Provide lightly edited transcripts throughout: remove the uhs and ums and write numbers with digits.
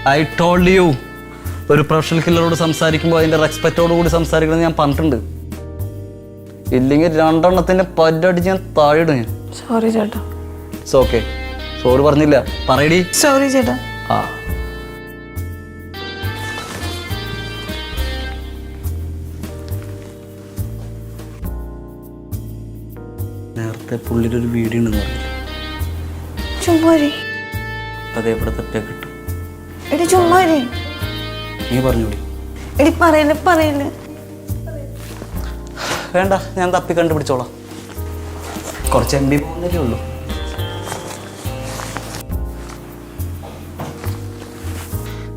I told you, ഒരു professional കില്ലറോട് സംസാരിക്കുമ്പോൾ അതിൻ്റെ റെസ്പെക്റ്റോട് കൂടി സംസാരിക്കണമെന്ന് ഞാൻ പറഞ്ഞിട്ടുണ്ട്. ഇല്ലെങ്കിൽ രണ്ടെണ്ണത്തിൻ്റെ പല്ലടിച്ച് ഞാൻ താഴെയിടും ഞാൻ. സോറി ചേട്ടാ. It's okay. സോറി പറഞ്ഞില്ല, പറയടി. സോറി ചേട്ടാ. ആ നേരത്തെ പുള്ളിയുടെ ഒരു വീഡിയോ ഉണ്ടെന്ന് പറഞ്ഞില്ല? ചുമ്മാരി. അതെവിടെ തെറ്റാ കിട്ടും? എടി ചുമ്മാരി. നീ പറഞ്ഞോടി. എടി പറയല്ലേ. വേണ്ട, ഞാൻ തപ്പി കണ്ടുപിടിച്ചോളാം. കുറച്ച് MB പോകുന്നതേ ഉള്ളൂ.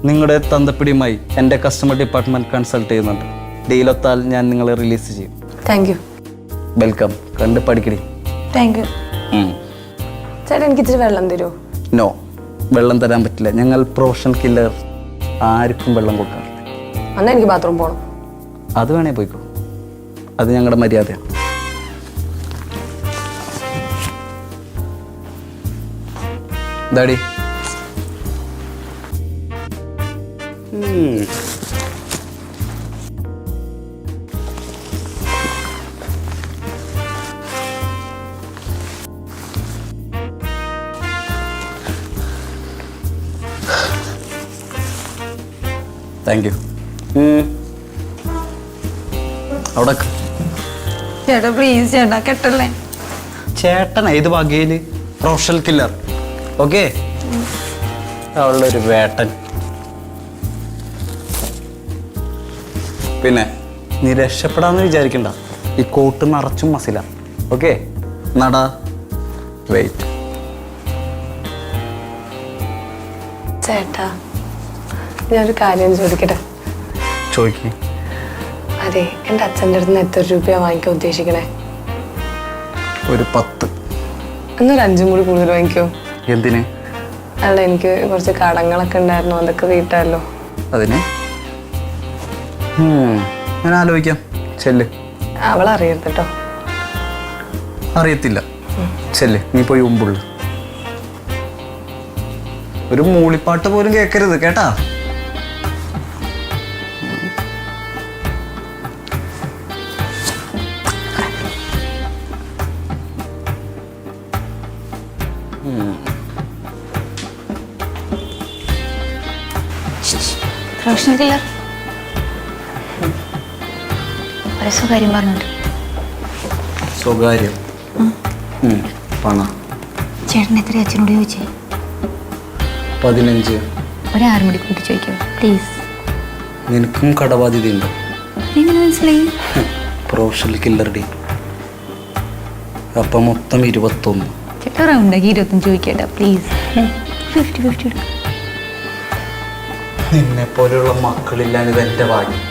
നിങ്ങളുടെ തന്തപ്പിടിയുമായി എൻ്റെ കസ്റ്റമർ ഡിപ്പാർട്ട്മെൻറ്റ് കൺസൾട്ട് ചെയ്യുന്നുണ്ട്. ഡീലൊത്താൽ ഞാൻ നിങ്ങളെ റിലീസ് ചെയ്യും. Thank you. വെൽക്കം. കണ്ട് പഠിക്കടി. Thank you. ചേട്ടാ എനിക്ക് ഇത്തിരി വെള്ളം തരുമോ? നോ, വെള്ളം തരാൻ പറ്റില്ല. ഞങ്ങൾ പ്രൊഫഷണൽ കില്ലർ ആർക്കും വെള്ളം കൊടുക്കാറില്ല. എന്നാൽ എനിക്ക് ബാത്റൂം പോകണം. അത് വേണേ പോയിക്കോ, അത് ഞങ്ങളുടെ മര്യാദയാണ്. Daddy thank you. അവിടെ ചേട്ടാ പ്ലീസ് ചേട്ടാ കെട്ടല്ലേ. ചേട്ടൻ ഏത് വകയില്? Professional killer. ഓക്കെ, അവളുടെ ഒരു വേട്ടൻ. പിന്നെ നീ രക്ഷപ്പെടാന്ന് വിചാരിക്കണ്ട, ഈ കോട്ട് നിറച്ചും മസില. ഓക്കെ, നട. വെയിറ്റ്. ചേട്ടാ ഞാനൊരു കാര്യം ചോദിക്കട്ടെ? ചോദിക്കേ. അതെ, എൻ്റെ അച്ഛൻ്റെ അടുത്ത് നിന്ന് എത്ര രൂപയാണ് വാങ്ങിക്കാൻ ഉദ്ദേശിക്കണേ? ഒരു 10. എന്നൊരു 5 കൂടി കൂടുതൽ വാങ്ങിക്കോ. എന്തിന്? അല്ല, എനിക്ക് കുറച്ച് കടങ്ങളൊക്കെ ഉണ്ടായിരുന്നു, അതൊക്കെ വീട്ടാമല്ലോ. അതിന് ഞാൻ ആലോചിക്കാം. ചെല്ല്. അവളറിയരുത് കേട്ടോ. അറിയത്തില്ല. ചെല്ല്, നീ പോയി ഉമ്പുള്ളു. ഒരു മൂളിപ്പാട്ട് പോലും കേൾക്കരുത് കേട്ടാ. പ്രൊഫഷണൽ കില്ലർ ഒരു സ്വകാര്യം പറഞ്ഞിട്ട്. സ്വകാര്യം? പണം. ചേട്ടൻ എത്ര അച്ഛനോട് ചോദിച്ചേ? 15. ഒരു 6 മണി കൂട്ടി ചോദിക്കോ പ്ലീസ്. നിനക്കും കടബാധ്യതയുണ്ടോ? എങ്ങനെ മനസ്സിലായി? Professional killer D. അപ്പം മൊത്തം 21. ചേട്ടാ റൗണ്ടാക്കി 25 ചോദിക്കേട്ടാ പ്ലീസ്. 50-50 നിന്നെ പോലെയുള്ള മക്കളില്ലാഞ്ഞത് എൻ്റെ ഭാഗ്യം.